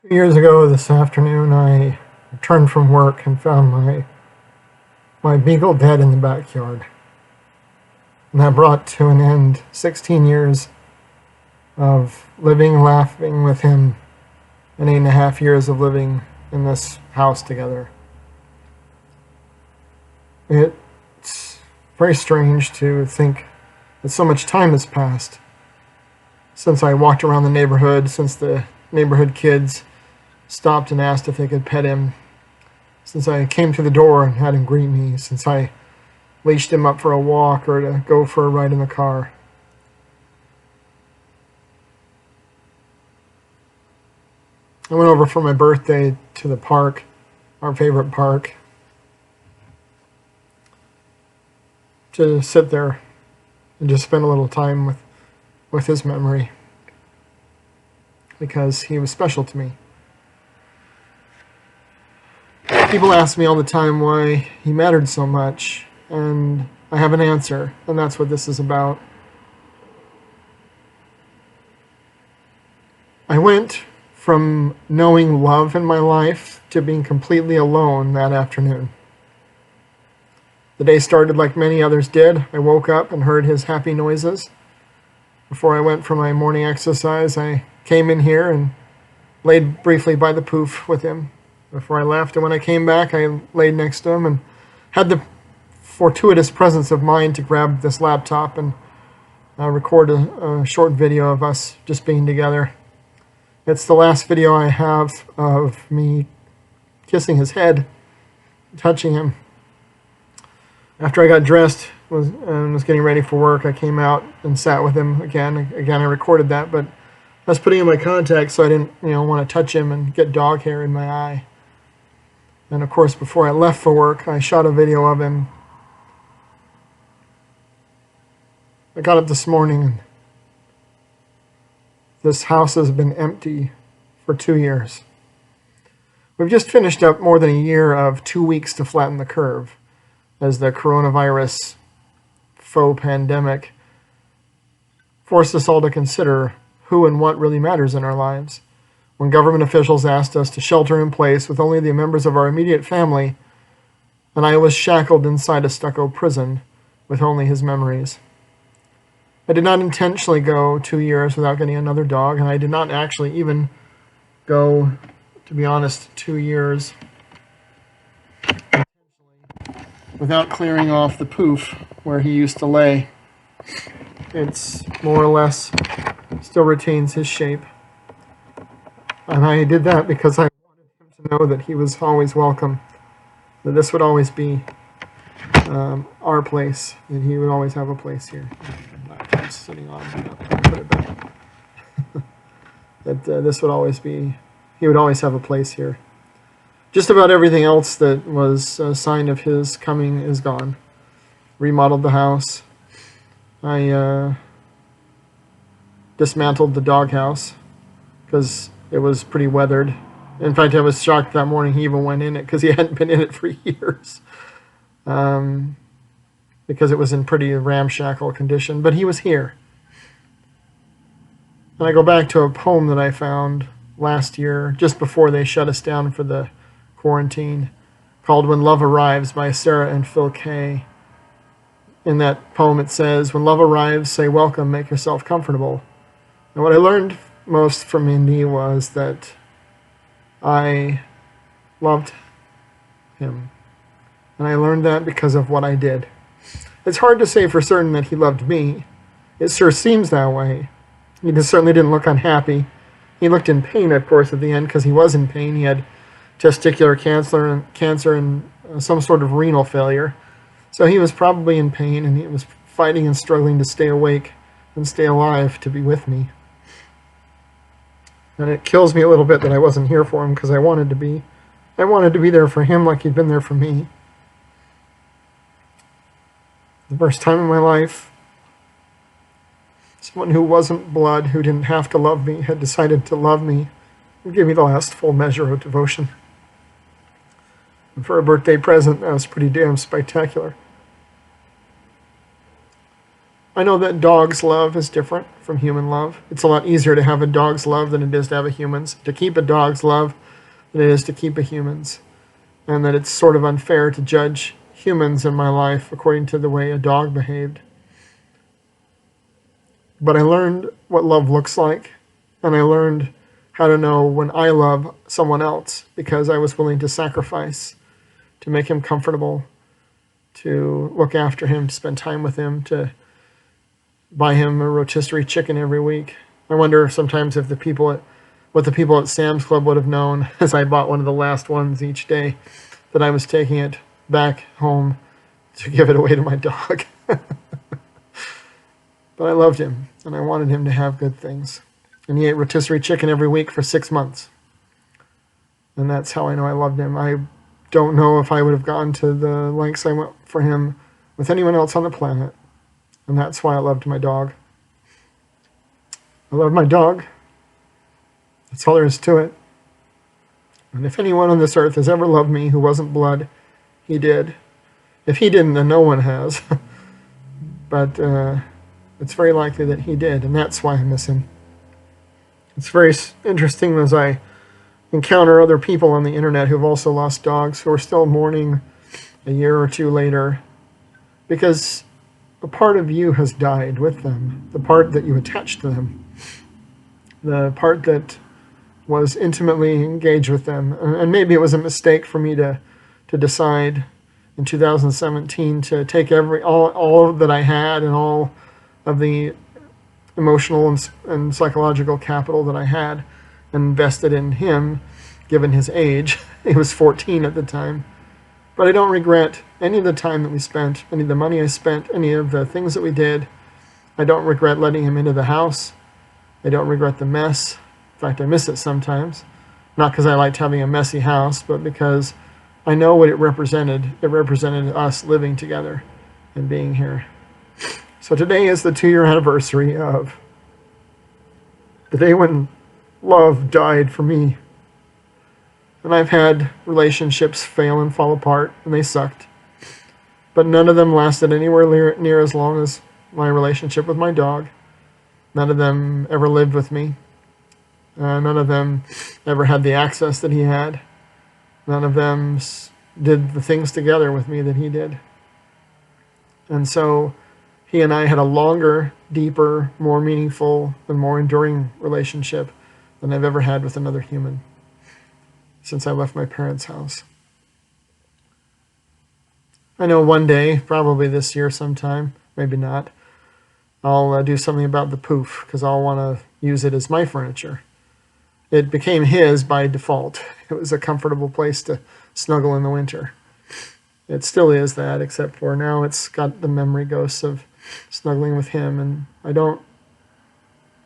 2 years ago this afternoon, I returned from work and found my beagle dead in the backyard. And that brought to an end 16 years of living, laughing with him, and 8.5 years of living in this house together. It's very strange to think that so much time has passed since I walked around the neighborhood, since the neighborhood kids stopped and asked if they could pet him, since I came to the door and had him greet me, since I leashed him up for a walk or to go for a ride in the car. I went over for my birthday to the park, our favorite park, to sit there and just spend a little time with his memory, because he was special to me. People ask me all the time why he mattered so much, and I have an answer, and that's what this is about. I went from knowing love in my life to being completely alone that afternoon. The day started like many others did. I woke up and heard his happy noises. Before I went for my morning exercise, I came in here and laid briefly by the poof with him before I left. And when I came back, I laid next to him and had the fortuitous presence of mind to grab this laptop and record a short video of us just being together. It's the last video I have of me kissing his head, touching him. After I got dressed and was getting ready for work, I came out and sat with him again. Again, I recorded that, but I was putting in my contacts, so I didn't, want to touch him and get dog hair in my eye. And of course, before I left for work, I shot a video of him. I got up this morning, and this house has been empty for 2 years. We've just finished up more than a year of 2 weeks to flatten the curve, as the coronavirus faux pandemic forced us all to consider who and what really matters in our lives. When government officials asked us to shelter in place with only the members of our immediate family, and I was shackled inside a stucco prison with only his memories. I did not intentionally go 2 years without getting another dog, and I did not actually even go, to be honest, 2 years without clearing off the poof where he used to lay. It's more or less still retains his shape. And I did that because I wanted him to know that he was always welcome, that this would always be our place, that he would always have a place here. Laptop's sitting on, put it back. That this would always be, he would always have a place here. Just about everything else that was a sign of his coming is gone. Remodeled the house. I dismantled the doghouse because it was pretty weathered. In fact, I was shocked that morning he even went in it, because he hadn't been in it for years. Because it was in pretty ramshackle condition. But he was here. And I go back to a poem that I found last year, just before they shut us down for the quarantine, called When Love Arrives by Sarah and Phil Kay. In that poem it says, "When love arrives, say welcome, make yourself comfortable." And what I learned most from Indy was that I loved him. And I learned that because of what I did. It's hard to say for certain that he loved me. It sure seems that way. He certainly didn't look unhappy. He looked in pain, of course, at the end, because he was in pain. He had testicular cancer and some sort of renal failure. So he was probably in pain, and he was fighting and struggling to stay awake and stay alive to be with me. And it kills me a little bit that I wasn't here for him, because I wanted to be. I wanted to be there for him like he'd been there for me. The first time in my life, someone who wasn't blood, who didn't have to love me, had decided to love me and give me the last full measure of devotion. And for a birthday present, that was pretty damn spectacular. I know that dogs' love is different from human love. It's a lot easier to have a dog's love than it is to have a human's. To keep a dog's love than it is to keep a human's. And that it's sort of unfair to judge humans in my life according to the way a dog behaved. But I learned what love looks like, and I learned how to know when I love someone else because I was willing to sacrifice to make him comfortable, to look after him, to spend time with him, to buy him a rotisserie chicken every week. I wonder sometimes if what the people at Sam's Club would have known as I bought one of the last ones each day, that I was taking it back home to give it away to my dog. But I loved him, and I wanted him to have good things. And he ate rotisserie chicken every week for 6 months. And that's how I know I loved him. I don't know if I would have gone to the lengths I went for him with anyone else on the planet. And that's why I loved my dog. I love my dog. That's all there is to it. And if anyone on this earth has ever loved me who wasn't blood, he did. If he didn't, then no one has. But it's very likely that he did, and that's why I miss him. It's very interesting as I encounter other people on the internet who've also lost dogs who are still mourning a year or two later, because a part of you has died with them, the part that you attached to them, the part that was intimately engaged with them. And maybe it was a mistake for me to decide in 2017 to take all that I had and all of the emotional and psychological capital that I had and invested in him, given his age. He was 14 at the time. But I don't regret any of the time that we spent, any of the money I spent, any of the things that we did. I don't regret letting him into the house. I don't regret the mess. In fact, I miss it sometimes. Not because I liked having a messy house, but because I know what it represented. It represented us living together and being here. So today is the 2-year anniversary of the day when love died for me. And I've had relationships fail and fall apart, and they sucked. But none of them lasted anywhere near as long as my relationship with my dog. None of them ever lived with me. None of them ever had the access that he had. None of them did the things together with me that he did. And so he and I had a longer, deeper, more meaningful, and more enduring relationship than I've ever had with another human since I left my parents' house. I know one day, probably this year sometime, maybe not, I'll do something about the poof because I'll want to use it as my furniture. It became his by default. It was a comfortable place to snuggle in the winter. It still is that, except for now it's got the memory ghosts of snuggling with him, and I don't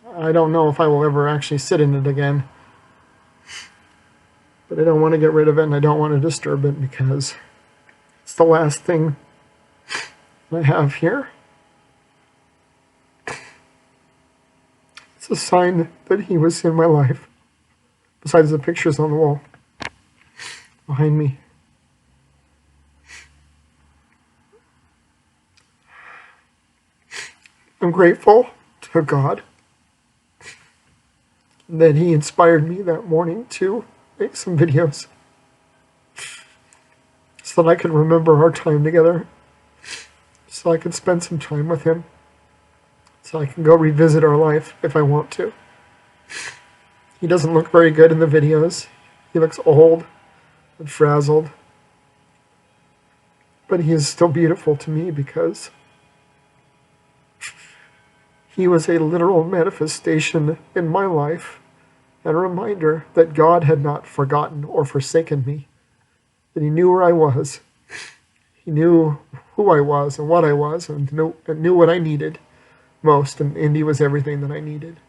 know if I will ever actually sit in it again. But I don't want to get rid of it, and I don't want to disturb it because it's the last thing I have here. It's a sign that he was in my life, besides the pictures on the wall behind me. I'm grateful to God that he inspired me that morning to make some videos so that I could remember our time together, so I could spend some time with him, so I can go revisit our life if I want to. He doesn't look very good in the videos. He looks old and frazzled. But he is still beautiful to me because he was a literal manifestation in my life and a reminder that God had not forgotten or forsaken me, that he knew where I was. He knew who I was and what I was and knew what I needed most, and Indy was everything that I needed.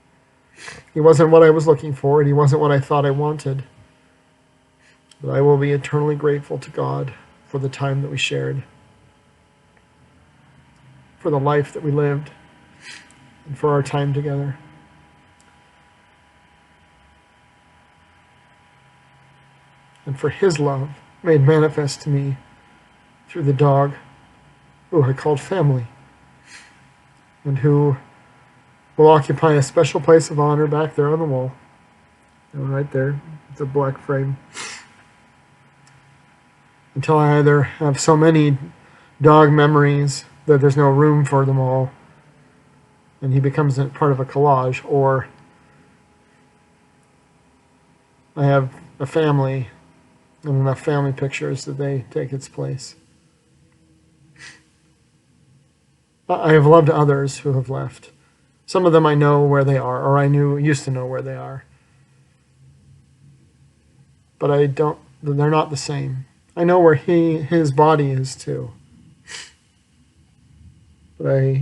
He wasn't what I was looking for, and he wasn't what I thought I wanted. But I will be eternally grateful to God for the time that we shared, for the life that we lived, and for our time together. And for his love made manifest to me through the dog who I called family. and who will occupy a special place of honor back there on the wall. Right there, it's a black frame. Until I either have so many dog memories that there's no room for them all, and he becomes a part of a collage, or I have a family and enough family pictures that they take its place. I have loved others who have left. Some of them I know where they are, or used to know where they are. But they're not the same. I know where his body is too. But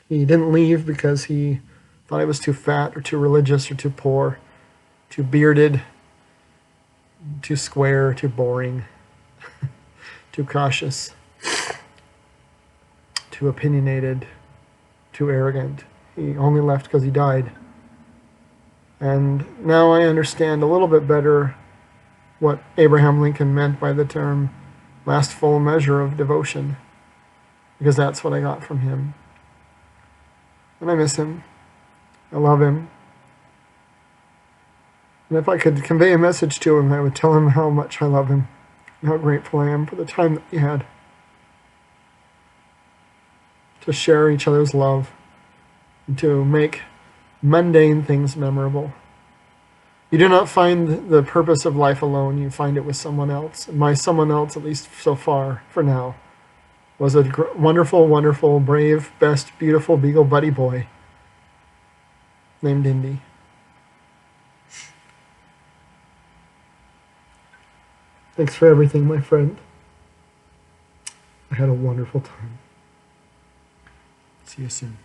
he didn't leave because he thought I was too fat or too religious or too poor, too bearded, too square, too boring, too cautious, too opinionated, too arrogant. He only left because he died. And now I understand a little bit better what Abraham Lincoln meant by the term last full measure of devotion, because that's what I got from him. And I miss him. I love him. And if I could convey a message to him, I would tell him how much I love him and how grateful I am for the time that we had to share each other's love and to make mundane things memorable. You do not find the purpose of life alone. You find it with someone else. And my someone else, at least so far, for now, was a wonderful, wonderful, brave, best, beautiful beagle buddy boy named Indy. Thanks for everything, my friend. I had a wonderful time. See you soon.